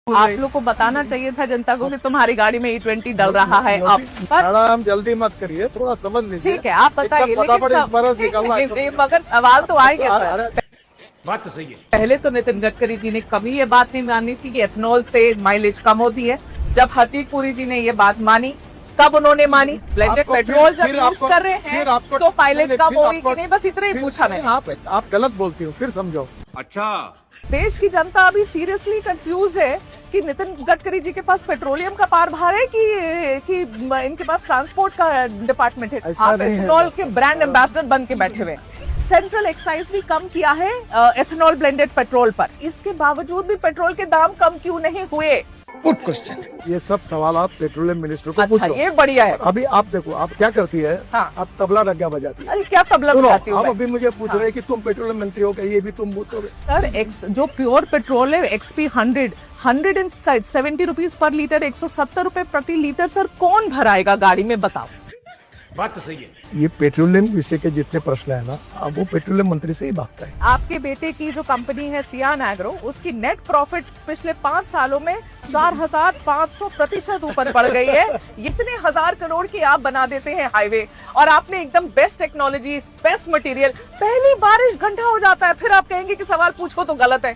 आप लोग को बताना चाहिए था जनता को कि तुम्हारी गाड़ी में E20 डल रहा है अब। पर मैडम जल्दी मत करिए, थोड़ा समझ लीजिए। ठीक है, आप बताइए, लेकिन मगर सवाल तो आएंगे सर। बात तो सही है। पहले तो नितिन गडकरी जी ने कभी ये बात नहीं मानी थी कि एथनॉल से माइलेज कम होती है। जब हरदीप पुरी जी ने ये बात मानी तब उन्होंने मानी। ब्लेंडेड पेट्रोल जब यूज कर रहे हैं तो माइलेज कम होगी कि नहीं, बस इतना ही पूछा मैंने। आप गलत बोलती हो, फिर समझो। अच्छा, देश की जनता अभी सीरियसली कंफ्यूज है कि नितिन गडकरी जी के पास पेट्रोलियम का पारभार है कि इनके पास ट्रांसपोर्ट का डिपार्टमेंट है। ऐसा आप नहीं है। एथनॉल के ब्रांड एम्बेसडर बन के बैठे हुए। सेंट्रल एक्साइज भी कम किया है एथनॉल ब्लेंडेड पेट्रोल पर, इसके बावजूद भी पेट्रोल के दाम कम क्यों नहीं हुए? Good question. ये सब सवाल आप पेट्रोलियम मिनिस्टर को अच्छा, पूछो। ये बढ़िया है। अभी आप देखो, आप क्या करती है। हाँ। आप तबला डग्गा बजाती है। अरे क्या तबला सुनो, बजाती हूँ आप मैं? अभी मुझे पूछ रहे हैं कि तुम पेट्रोलियम मंत्री हो, ये भी तुम बोलोगे। सर जो प्योर पेट्रोल है XP 170 रुपीज पर लीटर, 170 रुपए प्रति लीटर। सर कौन भराएगा गाड़ी में, बताओ। बात तो सही है। ये पेट्रोलियम विषय के जितने प्रश्न है ना, अब वो पेट्रोलियम मंत्री से ही भागता है। आपके बेटे की जो कंपनी है सियान एग्रो, उसकी नेट प्रॉफिट पिछले 5 सालों में 4500% ऊपर बढ़ गई है। इतने 1000 करोड़ की आप बना देते हैं हाईवे, और आपने एकदम बेस्ट टेक्नोलॉजी, बेस्ट मटेरियल, पहली बारिश घंटा हो जाता है, फिर आप कहेंगे कि सवाल पूछो तो गलत है।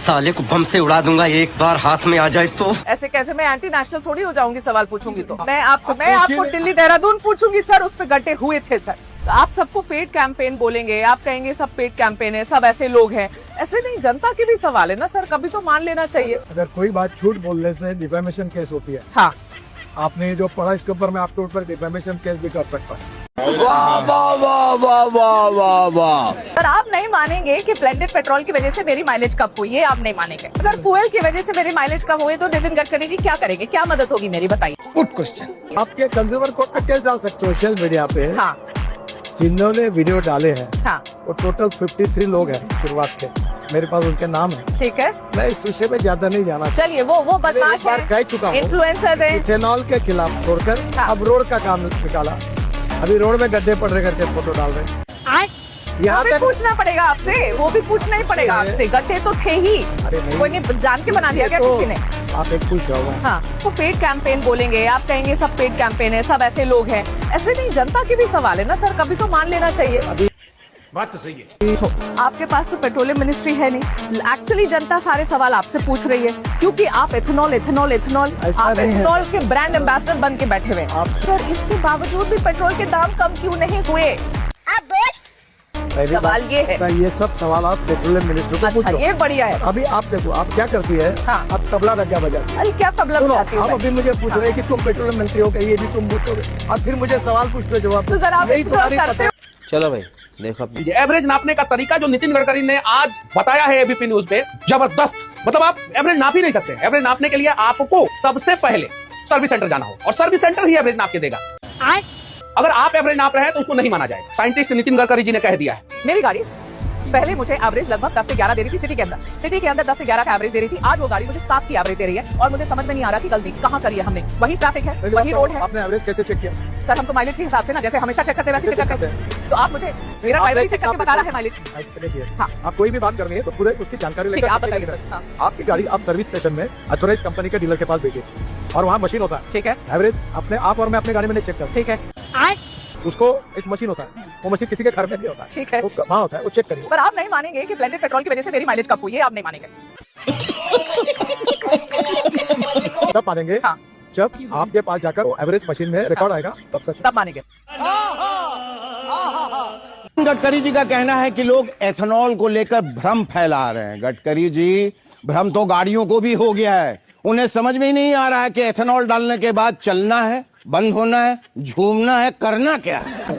साले को बम से उड़ा दूंगा एक बार हाथ में आ जाए तो। ऐसे कैसे? मैं एंटी नेशनल थोड़ी हो जाऊंगी सवाल पूछूंगी तो। मैं आपको दिल्ली देहरादून पूछूंगी सर, उस पे गड्ढे हुए थे सर। आप सबको पेड कैंपेन बोलेंगे, आप कहेंगे सब पेड कैंपेन है, सब ऐसे लोग हैं। ऐसे नहीं, जनता के भी सवाल है ना सर, कभी तो मान लेना चाहिए। अगर कोई बात झूठ बोलने से डिफेमेशन केस होती है। हाँ, आपने जो पढ़ा इसके ऊपर मैं आपके ऊपर डिफेमेशन केस भी कर सकता हूँ। वाह वाह वाह वाह वाह वाह वाह। पर आप नहीं मानेंगे कि ब्लेंडेड पेट्रोल की वजह से मेरी माइलेज कम हुई, ये आप नहीं मानेंगे। अगर फ्यूल की वजह से मेरी माइलेज कम हुई तो नितिन गडकरी जी क्या करेंगे, क्या मदद होगी मेरी, बताइए। Good question. आपके कंज्यूमर कोर्ट पे केस डाल सकते हो। सोशल मीडिया पे हाँ जिन्होंने वीडियो डाले हैं हाँ, वो टोटल 53 लोग हैं शुरुआत के। मेरे पास उनके नाम है। ठीक है, मैं इस विषय पे ज्यादा नहीं जाना चाहता। चलिए वो बदमाश एक बार कह चुका है, हूँ। इन्फ्लुएंसर है। इथेनॉल के खिलाफ छोड़कर हाँ। अब रोड का काम निकाला। अभी रोड में गड्ढे पड़ रहे करके फोटो डाल रहे हैं। यहाँ वो भी तक पूछना पड़ेगा आपसे, वो भी पूछना ही पड़ेगा आपसे। गड्ढे तो थे ही, अरे नहीं। कोई नहीं जान के बना दिया क्या तो किसी ने? आप एक पूछ रहा हूँ। हाँ, तो पेड कैंपेन बोलेंगे, आप कहेंगे सब पेड कैंपेन है, सब ऐसे लोग हैं। ऐसे नहीं, जनता के भी सवाल है ना सर, कभी तो मान लेना चाहिए। बात तो सही है। आपके पास तो पेट्रोलियम मिनिस्ट्री है नहीं। एक्चुअली जनता सारे सवाल आपसे पूछ रही है, क्योंकि आप एथनॉल ऐसा आप नहीं है। एथनॉल के ब्रांड एम्बेसडर बन के बैठे हुए हैं। सर इसके बावजूद भी पेट्रोल के दाम कम क्यों नहीं हुए? पहली सवाल बात, ये है। सर, ये सब सवाल आप पेट्रोलियम मिनिस्टर को अच्छा, पूछो। ये बढ़िया है। अभी आप देखो, आप क्या करती है। हाँ। आप तबला डग्गा बजाती है। अरे क्या तबला सुनो, बजाती हूँ आप मैं? अभी मुझे पूछ रहे हैं कि तुम पेट्रोलियम मंत्री हो, ये भी तुम बोलोगे। और फिर मुझे सवाल पूछते हो, जवाब तो जरा आप यही इतना तुम्हारी करते पता हो। चलो भाई देखो अपनी एवरेज नापने का तरीका जो नितिन गडकरी ने आज बताया है एबीपी न्यूज पे, जबरदस्त। मतलब आप एवरेज नाप ही नहीं सकते। एवरेज नापने के लिए आपको सबसे पहले सर्विस सेंटर जाना हो, और सर्विस सेंटर ही एवरेज नाप के देगा। अगर आप एवरेज नाप रहे हैं तो उसको नहीं माना जाएगा। साइंटिस्ट नितिन गडकरी जी ने कह दिया है। मेरी गाड़ी पहले मुझे एवरेज लगभग 10 से 11 दे रही थी सिटी के अंदर 10 से 11 का एवरेज दे रही थी। आज वो गाड़ी मुझे 7 की एवरेज दे रही है, और मुझे समझ में नहीं आ रहा कि गलती कहाँ करी है हमने। वही ट्रैफिक है, वही रोड है। आपने एवरेज कैसे चेक किया? सर हम तो माइलेज के हिसाब से ना, जैसे हमेशा चेक करते हैं वैसे चेक करते हैं। तो आप मुझे मेरा ड्राइवर ही चेक करके बता रहा है माइलेज। ऐसे देखिए, हाँ। आप कोई भी बात कर रही है तो पूरे उसकी जानकारी ठीक लेकर है, आप बताइए सर। हाँ। आपकी गाड़ी आप सर्विस स्टेशन में अथोराइज कंपनी के डीलर के पास भेजिए, और वहाँ मशीन होता है। ठीक है, एवरेज अपने आप और मैं अपनी गाड़ी में नहीं चेक करता। ठीक है, उसको एक मशीन होता है, वो मशीन किसी के घर में नहीं होता। ठीक है। वो वहाँ होता है, वो चेक करिए। पर आप नहीं मानेंगे कि ब्लेंडेड पेट्रोल की वजह से मेरी माइलेज कम हुई है, आप नहीं मानेंगे। तब मानेंगे हाँ। जब आपके पास जाकर वो एवरेज मशीन में रिकॉर्ड आएगा, तब सच। तब मानेंगे। गडकरी जी का कहना है कि लोग एथेनॉल को लेकर भ्रम फैला रहे हैं। गडकरी जी, भ्रम तो गाड़ियों को भी हो गया है। उन्हें समझ में ही नहीं आ रहा है कि एथेनॉल डालने के बाद चलना है, बंद होना है, झूमना है, करना क्या है।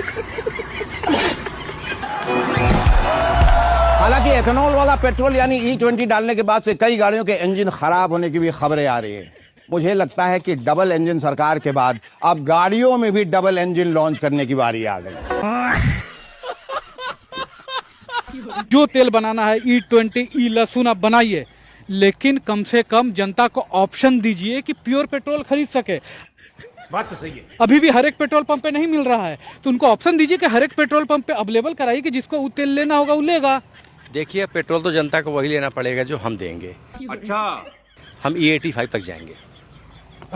हालांकि एथेनॉल वाला पेट्रोल यानी E20 डालने के बाद से कई गाड़ियों के इंजन खराब होने की भी खबरें आ रही है। मुझे लगता है कि डबल इंजन सरकार के बाद अब गाड़ियों में भी डबल इंजन लॉन्च करने की बारी आ गई। जो तेल बनाना है E20 लहसुन आप बनाइए, लेकिन कम से कम जनता को ऑप्शन दीजिए कि प्योर पेट्रोल खरीद सके। बात तो सही है। अभी भी हर एक पेट्रोल पंप पे नहीं मिल रहा है, तो उनको ऑप्शन दीजिए कि हर एक पेट्रोल पंप पे अवेलेबल कराइए कि जिसको वो तेल लेना होगा वो लेगा। देखिए पेट्रोल तो जनता को वही लेना पड़ेगा जो हम देंगे। अच्छा, हम E85 तक जाएंगे।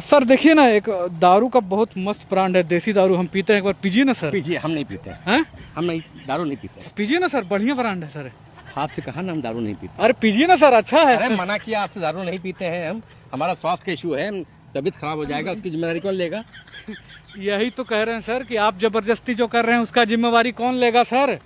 सर देखिए ना, एक दारू का बहुत मस्त ब्रांड है, देसी दारू हम पीते हैं, एक बार पीजिए ना सर। पीजिए, हम नहीं पीते हैं। हैं? हम नहीं, दारू नहीं पीते हैं। पीजिए ना सर, बढ़िया ब्रांड है सर। आपसे कहा ना हम दारू नहीं पीते। अरे पीजिए ना सर, अच्छा है। अरे मना किया आपसे, दारू नहीं पीते हैं हम। हमारा स्वास्थ्य का इशू है, तबीयत खराब हो जाएगा, उसकी जिम्मेदारी कौन लेगा? यही तो कह रहे हैं सर कि आप जबरदस्ती जो कर रहे हैं उसका जिम्मेवारी कौन लेगा सर?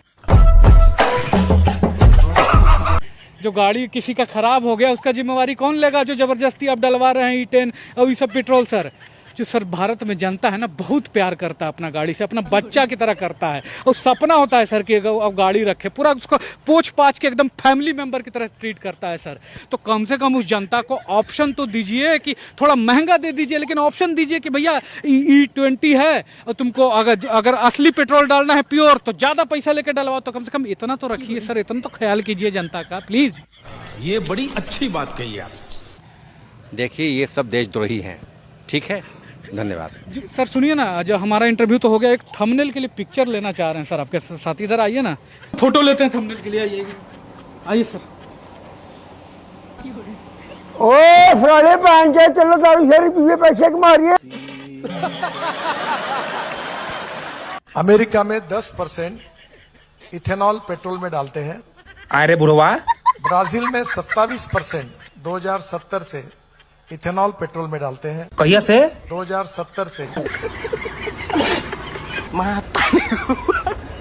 जो गाड़ी किसी का खराब हो गया उसका जिम्मेवारी कौन लेगा? जो जबरदस्ती आप डलवा रहे हैं E10 और ये सब पेट्रोल सर। जो सर भारत में जनता है ना बहुत प्यार करता है अपना गाड़ी से, अपना बच्चा की तरह करता है, और सपना होता है सर कि अब गाड़ी रखे, पूरा उसको पोछ पाछ के एकदम फैमिली मेंबर की तरह ट्रीट करता है सर। तो कम से कम उस जनता को ऑप्शन तो दीजिए कि थोड़ा महंगा दे दीजिए, लेकिन ऑप्शन दीजिए कि भैया E20 है और तुमको अगर असली पेट्रोल डालना है प्योर तो ज़्यादा पैसा लेकर डलवाओ, तो कम से कम इतना तो रखिए सर, इतना तो ख्याल कीजिए जनता का प्लीज़। ये बड़ी अच्छी बात कही आप। देखिए ये सब देशद्रोही हैं, ठीक है, धन्यवाद। जी सर सुनिए ना, जो हमारा इंटरव्यू तो हो गया, एक थंबनेल के लिए पिक्चर लेना चाह रहे हैं सर आपके साथ, इधर आइए ना, फोटो लेते हैं थंबनेल के लिए, आइए आइए सर। ओए फराड़े बहन के चलो दारू शरीफ पीछे पैसे कमा रही है। अमेरिका में 10% इथेनॉल पेट्रोल में डालते हैं। अरे बुढ़वा, ब्राजील में 27% 2070 से इथेनॉल पेट्रोल में डालते हैं। कहिया से? 2070 से।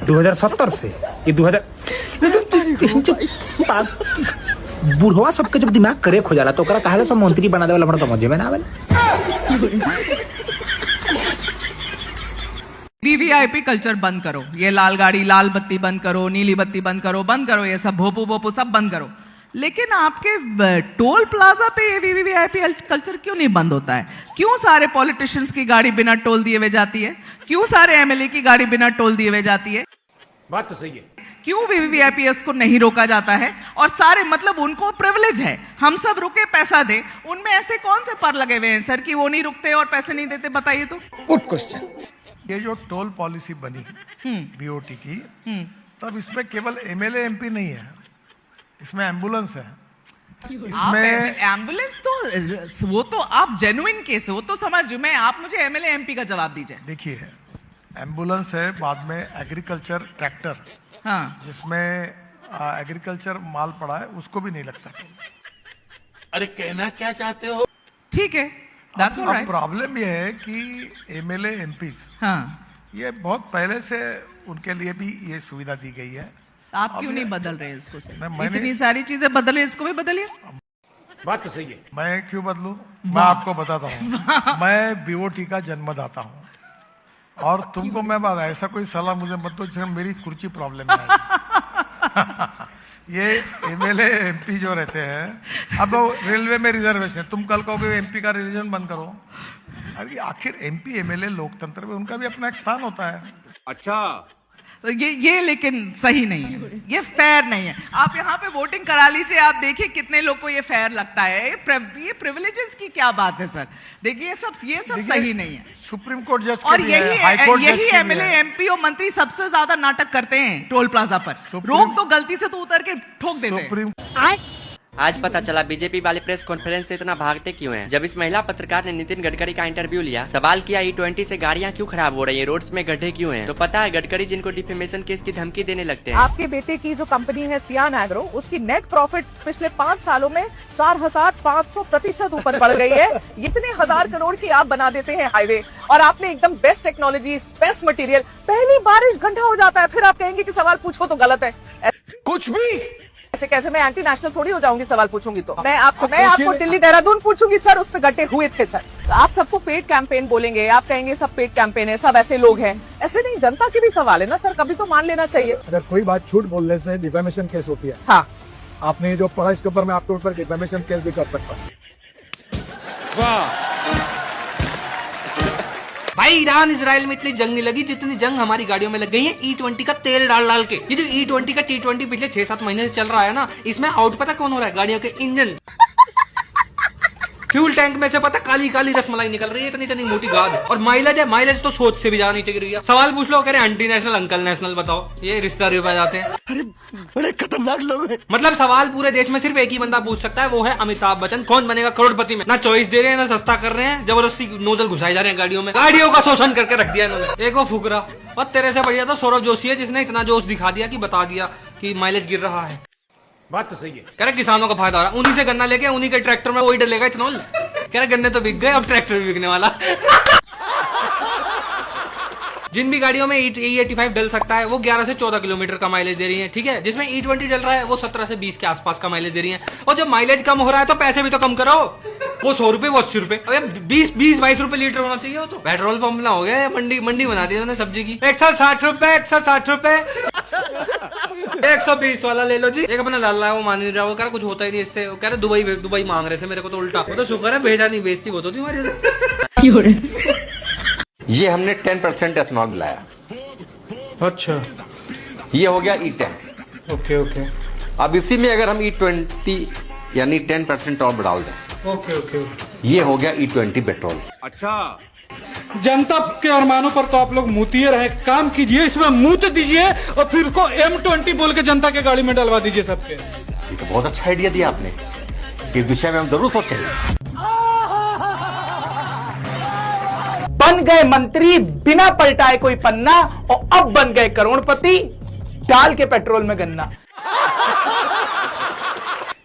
2070 से ये 2000 बुढ़वा सबके जब दिमाग करेक्ट हो जाला तो ओकरा काहे सब मंत्री बना देवला, हमरा समझ में ना आवेला। वीवीआईपी कल्चर बंद करो, ये लाल गाड़ी, लाल बत्ती बंद करो, नीली बत्ती बंद करो, ये सब भोपू भोपू सब बंद करो। लेकिन आपके टोल प्लाजा पे ये वीवीआईपी कल्चर क्यों नहीं बंद होता है? क्यों सारे पॉलिटिशियंस की गाड़ी बिना टोल दिए हुए जाती है? क्यों सारे एमएलए की गाड़ी बिना टोल दिए हुए जाती है? बात तो सही है। क्यों वीवीआईपीएस को नहीं रोका जाता है? और सारे मतलब उनको प्रिविलेज है, हम सब रुके पैसा दे, उनमें ऐसे कौन से पर लगे हुए हैं सर कि वो नहीं रुकते और पैसे नहीं देते? बताइए तो। Good question. ये जो टोल पॉलिसी बनी बीओटी की, तब इसमें केवल एमएलए एमपी नहीं है, इसमें एम्बुलेंस है। इसमें एम्बुलेंस तो वो तो आप जेन्युइन केस है, वो तो समझ रही हूं मैं, आप मुझे एमएलए एमपी का जवाब दीजिए। देखिए एम्बुलेंस है, बाद में एग्रीकल्चर ट्रैक्टर, हाँ, जिसमें एग्रीकल्चर माल पड़ा है, उसको भी नहीं लगता। अरे कहना क्या चाहते हो? ठीक है, दैट्स अब ऑलराइट। प्रॉब्लम ये है कि एमएलए एमपी हाँ, ये बहुत पहले से उनके लिए भी ये सुविधा दी गई है। आप क्यों नहीं बदल रहे इसको सर? मैंने- इतनी सारी चीजें बदले, इसको भी बदलिए। बात तो सही है। मैं क्यों बदलूं? मैं आपको बताता हूँ। मैं बीओटी का जन्मदाता हूँ, और तुमको मैं बात ऐसा कोई सलाह मुझे मत दो जिसमें मेरी कुर्सी प्रॉब्लम में आए। ये एमएलए एमपी जो रहते हैं, अब रेलवे में रिजर्वेशन, तुम कल कहोगे एमपी का रिजर्वेशन बंद करो। अरे आखिर एमपी एमएलए लोकतंत्र में उनका भी अपना एक स्थान होता है। अच्छा, तो ये लेकिन सही नहीं है, ये फेयर नहीं है। आप यहाँ पे वोटिंग करा लीजिए, आप देखिए कितने लोग को ये फेयर लगता है। ये प्रिविलेजेस की क्या बात है सर? देखिए ये सब सही नहीं है। सुप्रीम कोर्ट जज और यही एमएलए एमपी और मंत्री सबसे ज्यादा नाटक करते हैं टोल प्लाजा पर। रोक तो गलती से तो उतर के ठोक देते हैं। सुप्रीम आज पता चला बीजेपी वाले प्रेस कॉन्फ्रेंस से इतना भागते क्यों हैं? जब इस महिला पत्रकार ने नितिन गडकरी का इंटरव्यू लिया, सवाल किया E20 से गाड़ियां क्यों खराब हो रही हैं, रोड्स में गड्ढे क्यों हैं, तो पता है गडकरी जिनको डिफेमेशन केस की धमकी देने लगते हैं। आपके बेटे की जो कंपनी है सियान एग्रो, उसकी नेट प्रॉफिट पिछले 5 सालों में 4500% ऊपर बढ़ गई है। इतने 1000 करोड़ की आप बना देते हैं हाईवे, और आपने एकदम बेस्ट टेक्नोलॉजी, बेस्ट मटेरियल, पहली बारिश गड्ढा हो जाता है, फिर आप कहेंगे कि सवाल पूछो तो गलत है। कुछ भी ऐसे कैसे? मैं एंटी नेशनल थोड़ी हो जाऊंगी सवाल पूछूंगी तो। मैं आपको दिल्ली देहरादून पूछूंगी, सर उस पे गड्ढे हुए थे सर। तो आप सबको पेड कैंपेन बोलेंगे, आप कहेंगे सब पेड कैंपेन है, सब ऐसे लोग हैं। ऐसे नहीं, जनता की भी सवाल है ना सर, कभी तो मान लेना चाहिए। अगर कोई बात झूठ बोलने से डिफेमेशन केस होती है। हाँ, आपने जो पढ़ा इसके ऊपर मैं आपके ऊपर डिफेमेशन केस भी कर सकता हूँ। भाई ईरान इजराइल में इतनी जंग नहीं लगी जितनी जंग हमारी गाड़ियों में लग गई है E20 का तेल डाल डाल के। ये जो E20 का T20 पिछले 6-7 महीने से चल रहा है ना, इसमें आउट पता कौन हो रहा है? गाड़ियों के इंजन। फ्यूल टैंक में से पता काली काली रसमलाई निकल रही है, इतनी इतनी मोटी गाद। और माइलेज है, माइलेज तो सोच से भी ज्यादा नीचे गिर गया। सवाल पूछ लो, कह रहे आंटी नेशनल अंकल नेशनल, बताओ ये रिश्तेदारी पे जाते हैं। अरे बड़े खतरनाक लोग हैं। मतलब सवाल पूरे देश में सिर्फ एक ही बंदा पूछ सकता है, वो है अमिताभ बच्चन। कौन बनेगा करोड़पति में? ना चॉइस दे रहे हैं, ना सस्ता कर रहे हैं, जबरदस्ती नोजल घुसाए जा रहे हैं गाड़ियों में। गाड़ियों का शोषण करके रख दिया इन्होंने। एक वो फुकरा, और तेरे से बढ़िया तो सौरभ जोशी है, जिसने इतना जोश दिखा दिया कि बता दिया कि माइलेज गिर रहा है। बात तो सही है। कह रहे किसानों का फायदा हो रहा है, उन्हीं से गन्ना लेके उन्हीं के ट्रैक्टर में वही डलेगा इथेनॉल। कह रहे गन्ने तो बिक गए, अब ट्रैक्टर भी बिकने वाला। जिन भी गाड़ियों में E85 डल सकता है वो 11 से 14 किलोमीटर का माइलेज दे रही है, ठीक है। जिसमें E20 डल रहा है वो 17 से 20 के आसपास का माइलेज दे रही है। और जब माइलेज कम हो रहा है तो पैसे भी तो कम करो। वो 100 रुपए, वो 80 रुपए, 20-22 रुपए लीटर होना चाहिए। वो तो पेट्रोल पंप ना हो गया, मंडी बना दी उन्होंने सब्जी की। 160 रुपए, 160 रुपए, 120 वाला ले लो जी। एक अपना लाला है, वो मान नहीं रहा, वो कह रहा कुछ होता ही नहीं इससे। वो कह रहे दुबई मांग रहे थे मेरे को, तो उल्टा। वो तो शुक्र है भेजा नहीं, बेइज्जती बहुत होती हमारी। ये हमने 10% एथनॉल मिलाया। अच्छा, ये हो गया E10। ओके ओके अब इसी में अगर हम E20 यानी 10% और बढ़ा दें, ओके ओके। ये हो गया E20 पेट्रोल। जनता के अरमानों पर तो आप लोग मुतिये रहे, काम कीजिए, इसमें मूत दीजिए और फिर को M20 बोल के जनता के गाड़ी में डलवा दीजिए सबके। ये तो बहुत अच्छा आइडिया दिया आपने, इस विषय में हम जरूर सोचेंगे। बन गए मंत्री बिना पलटाए कोई पन्ना, और अब बन गए करोड़पति डाल के पेट्रोल में गन्ना।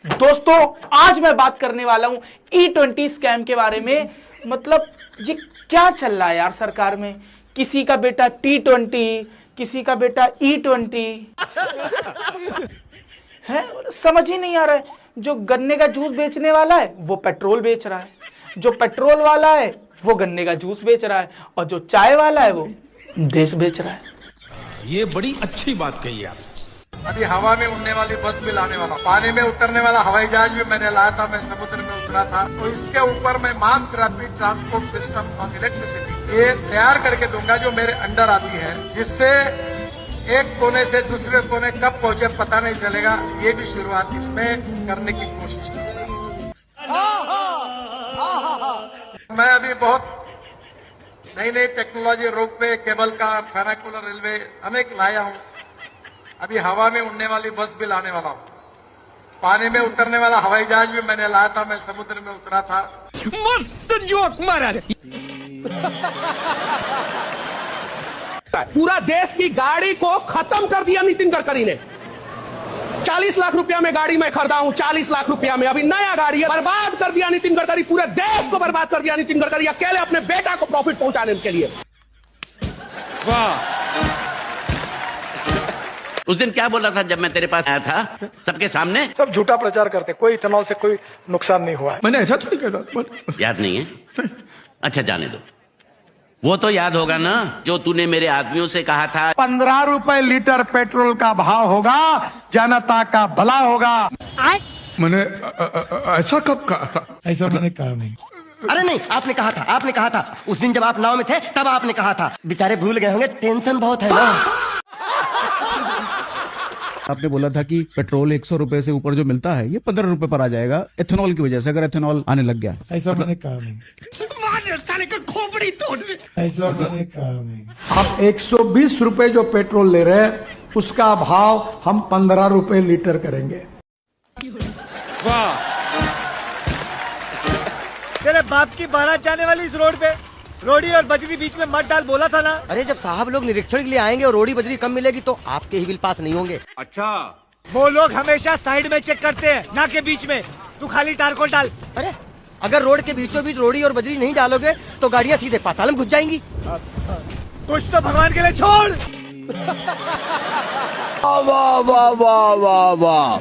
दोस्तों, आज मैं बात करने वाला हूं E20 स्कैम के बारे में। मतलब ये क्या चल रहा है यार सरकार में? किसी का बेटा T20, किसी का बेटा E20 है, समझ ही नहीं आ रहा है। जो गन्ने का जूस बेचने वाला है वो पेट्रोल बेच रहा है, जो पेट्रोल वाला है वो गन्ने का जूस बेच रहा है, और जो चाय वाला है वो देश बेच रहा है। ये बड़ी अच्छी बात कही आप। अभी हवा में उड़ने वाली बस भी लाने वाला, पानी में उतरने वाला हवाई जहाज भी मैंने लाया था, मैं समुद्र में उतरा था। तो इसके ऊपर मैं mass rapid transport system on electricity ये तैयार करके दूंगा, जो मेरे अंडर आती है, जिससे एक कोने से दूसरे कोने कब पहुंचे पता नहीं चलेगा। ये भी शुरुआत इसमें करने की कोशिश की। मैं अभी बहुत नई technology, ropeway, cable car, funicular railway अनेक लाया हूं। अभी हवा में उड़ने वाली बस भी लाने वाला हूं। पानी में उतरने वाला हवाई जहाज भी मैंने लाया था, मैं समुद्र में उतरा था। मस्त जोक मारा। पूरा देश की गाड़ी को खत्म कर दिया नितिन गडकरी ने। 40 लाख रुपया में गाड़ी मैं खरीदा हूं, 40 लाख रुपया में। अभी नया गाड़ी है, बर्बाद कर दिया नितिन गडकरी, पूरे देश को बर्बाद कर दिया नितिन गडकरी, अकेले अपने बेटा को प्रॉफिट पहुंचाने के लिए। वाह, उस दिन क्या बोला था जब मैं तेरे पास आया था सबके सामने? सब झूठा प्रचार करते, कोई इथेनॉल से कोई नुकसान नहीं हुआ है। मैंने ऐसा थोड़ी कहा। याद नहीं है? अच्छा जाने दो, वो तो याद होगा ना जो तूने मेरे आदमियों से कहा था 15 रुपए लीटर पेट्रोल का भाव होगा, जनता का भला होगा। मैंने ऐसा कब कहा था? ऐसा मैंने कहा नहीं। अरे नहीं, आपने कहा था उस दिन जब आप नाव में थे, तब आपने कहा था। बेचारे भूल गए होंगे, टेंशन बहुत है ना। आपने बोला था कि पेट्रोल 100 रुपए से ऊपर जो मिलता है ये 15 रुपए पर आ जाएगा एथेनॉल की वजह से, अगर एथेनॉल आने लग गया। ऐसा मैंने कहा नहीं। ऐसा मैंने कहा नहीं। आप 120 रुपए जो पेट्रोल ले रहे हैं उसका भाव हम 15 रुपए लीटर करेंगे। वाह, तेरे बाप की बारात जाने वाली इस रोड पे रोड़ी और बजरी बीच में मत डाल बोला था ना। अरे जब साहब लोग निरीक्षण के लिए आएंगे और रोड़ी बजरी कम मिलेगी तो आपके ही बिल पास नहीं होंगे। अच्छा, वो लोग हमेशा साइड में चेक करते हैं, ना के बीच में। तू खाली टारकोल डाल। अरे अगर रोड के बीचों बीच रोड़ी और बजरी नहीं डालोगे तो गाड़ियाँ सीधे पाताल में घुस जाएंगी। कुछ तो भगवान के लिए छोड़। वाह वाह वाह वाह वाह।